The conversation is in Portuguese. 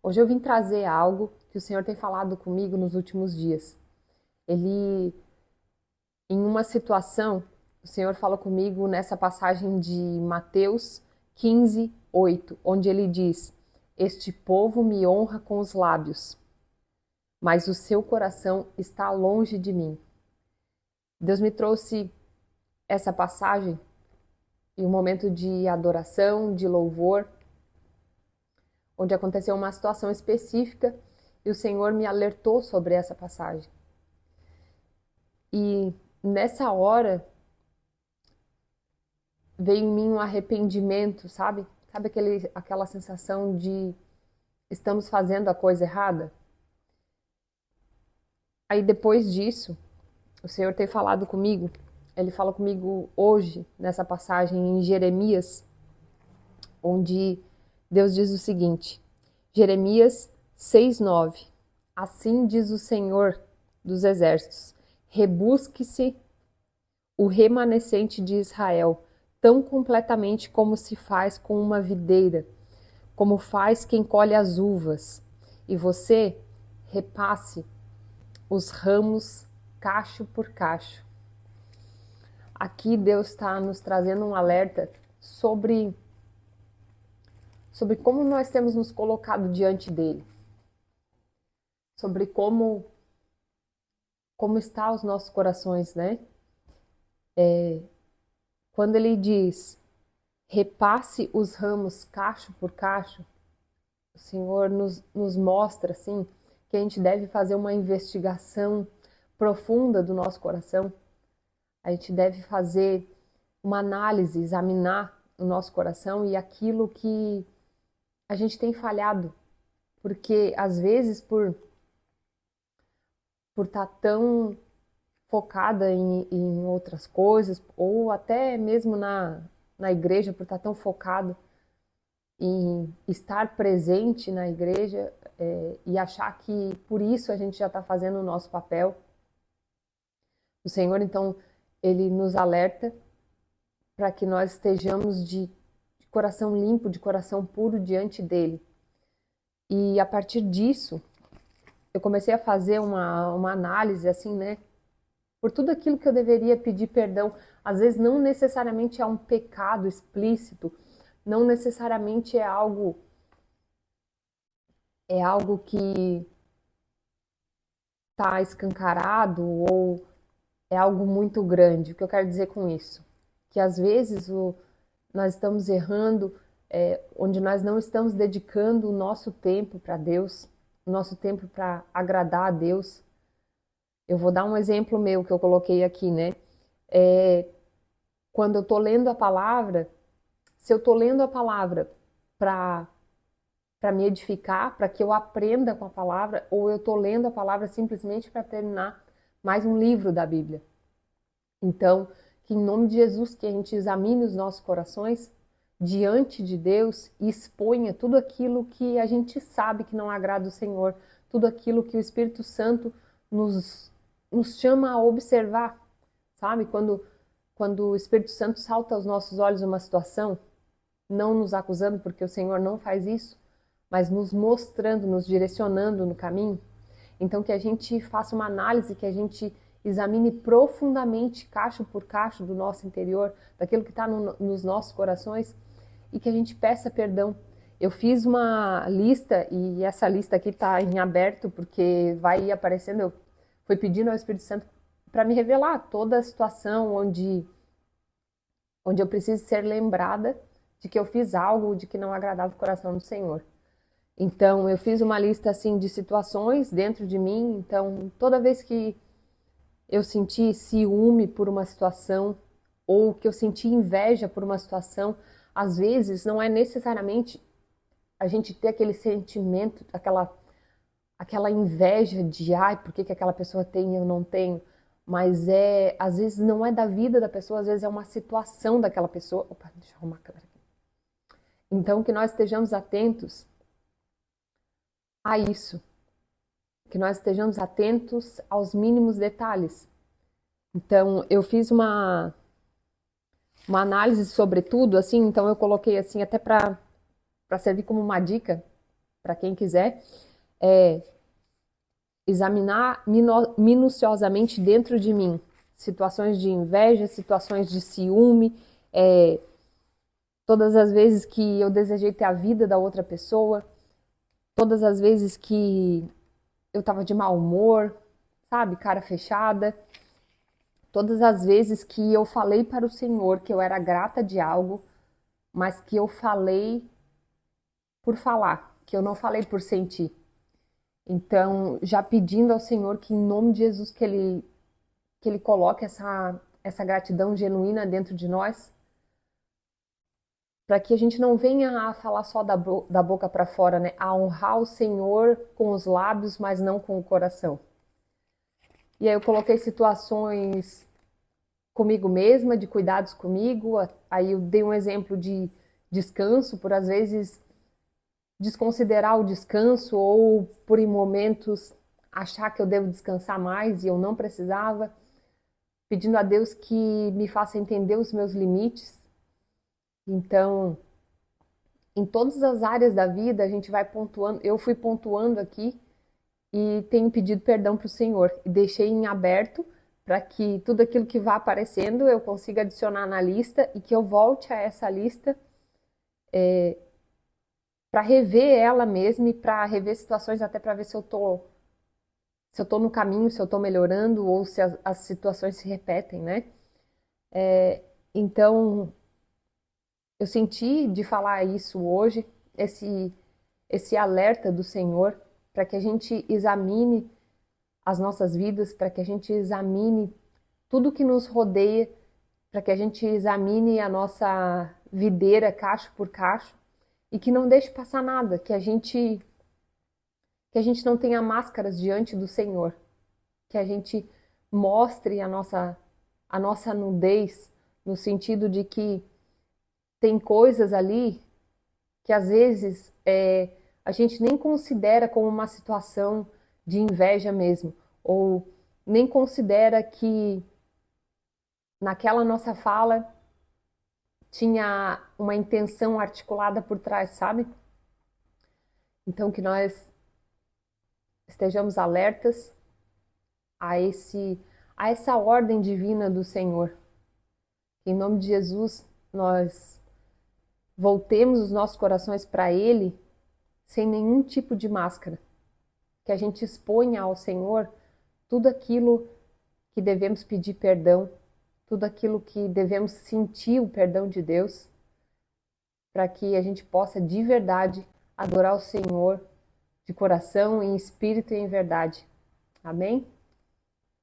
Hoje eu vim trazer algo que o Senhor tem falado comigo nos últimos dias. Ele, em uma situação, o Senhor falou comigo nessa passagem de Mateus 15:8, onde ele diz: Este povo me honra com os lábios, mas o seu coração está longe de mim. Deus me trouxe essa passagem em um momento de adoração, de louvor, onde aconteceu uma situação específica e o Senhor me alertou sobre essa passagem. E nessa hora veio em mim um arrependimento, sabe? Sabe aquela sensação de estamos fazendo a coisa errada? Aí depois disso, o Senhor tem falado comigo, ele fala comigo hoje, nessa passagem em Jeremias, onde Deus diz o seguinte, Jeremias 6:9, assim diz o Senhor dos exércitos, rebusque-se o remanescente de Israel, tão completamente como se faz com uma videira, como faz quem colhe as uvas, e você repasse os ramos cacho por cacho. Aqui Deus está nos trazendo um alerta sobre como nós temos nos colocado diante dele, sobre como está os nossos corações, né? Quando ele diz repasse os ramos cacho por cacho, o Senhor nos mostra assim que a gente deve fazer uma investigação profunda do nosso coração. A gente deve fazer uma análise, examinar o nosso coração e aquilo que a gente tem falhado, porque às vezes por estar tão focada em outras coisas, ou até mesmo na igreja, por estar tão focado em estar presente na igreja e achar que por isso a gente já está fazendo o nosso papel. O Senhor, então, ele nos alerta para que nós estejamos de coração limpo, de coração puro diante dele. E a partir disso, eu comecei a fazer uma análise assim, né? Por tudo aquilo que eu deveria pedir perdão. Às vezes não necessariamente é um pecado explícito, não necessariamente é algo que está escancarado ou é algo muito grande. O que eu quero dizer com isso? Que às vezes nós estamos errando onde nós não estamos dedicando o nosso tempo para Deus, o nosso tempo para agradar a Deus. Eu vou dar um exemplo meu que eu coloquei aqui, né? Quando eu estou lendo a palavra, se eu estou lendo a palavra para me edificar, para que eu aprenda com a palavra, ou eu estou lendo a palavra simplesmente para terminar mais um livro da Bíblia. Então, que em nome de Jesus, que a gente examine os nossos corações diante de Deus e exponha tudo aquilo que a gente sabe que não agrada o Senhor, tudo aquilo que o Espírito Santo nos chama a observar, sabe? Quando o Espírito Santo salta aos nossos olhos uma situação, não nos acusando, porque o Senhor não faz isso, mas nos mostrando, nos direcionando no caminho. Então, que a gente faça uma análise, que a gente examine profundamente, cacho por cacho do nosso interior, daquilo que está nos nossos corações, e que a gente peça perdão. Eu fiz uma lista, e essa lista aqui está em aberto, porque vai aparecendo, eu fui pedindo ao Espírito Santo para me revelar toda a situação onde eu preciso ser lembrada de que eu fiz algo de que não agradava o coração do Senhor. Então, eu fiz uma lista assim de situações dentro de mim. Então, toda vez que eu senti ciúme por uma situação ou que eu senti inveja por uma situação, às vezes não é necessariamente a gente ter aquele sentimento, aquela inveja de, ai, por que aquela pessoa tem e eu não tenho? Mas às vezes não é da vida da pessoa, às vezes é uma situação daquela pessoa. Opa, deixa eu arrumar a câmera aqui. Então, que nós estejamos atentos a isso, que nós estejamos atentos aos mínimos detalhes. Então, eu fiz uma análise sobre tudo, assim, então eu coloquei assim, até para servir como uma dica, para quem quiser, é examinar minuciosamente dentro de mim situações de inveja, situações de ciúme, todas as vezes que eu desejei ter a vida da outra pessoa, todas as vezes que eu estava de mau humor, sabe, cara fechada, todas as vezes que eu falei para o Senhor que eu era grata de algo, mas que eu falei por falar, que eu não falei por sentir. Então, já pedindo ao Senhor que, em nome de Jesus, que Ele coloque essa gratidão genuína dentro de nós, para que a gente não venha a falar só da boca para fora, né? A honrar o Senhor com os lábios, mas não com o coração. E aí eu coloquei situações comigo mesma, de cuidados comigo, aí eu dei um exemplo de descanso, por às vezes desconsiderar o descanso ou por em momentos achar que eu devo descansar mais e eu não precisava, pedindo a Deus que me faça entender os meus limites. Então, em todas as áreas da vida, a gente vai pontuando, eu fui pontuando aqui e tenho pedido perdão para o Senhor e deixei em aberto para que tudo aquilo que vá aparecendo eu consiga adicionar na lista e que eu volte a essa lista para rever ela mesma e para rever situações até para ver se eu tô no caminho, se eu tô melhorando ou se as situações se repetem, né? Então, eu senti de falar isso hoje, esse alerta do Senhor, para que a gente examine as nossas vidas, para que a gente examine tudo que nos rodeia, para que a gente examine a nossa videira cacho por cacho e que não deixe passar nada, que a gente não tenha máscaras diante do Senhor, que a gente mostre a nossa nudez no sentido de que tem coisas ali que às vezes a gente nem considera como uma situação de inveja mesmo, ou nem considera que naquela nossa fala tinha uma intenção articulada por trás, sabe? Então que nós estejamos alertas a a essa ordem divina do Senhor. Em nome de Jesus, nós voltemos os nossos corações para Ele sem nenhum tipo de máscara. Que a gente exponha ao Senhor tudo aquilo que devemos pedir perdão, tudo aquilo que devemos sentir o perdão de Deus, para que a gente possa de verdade adorar o Senhor de coração, em espírito e em verdade. Amém?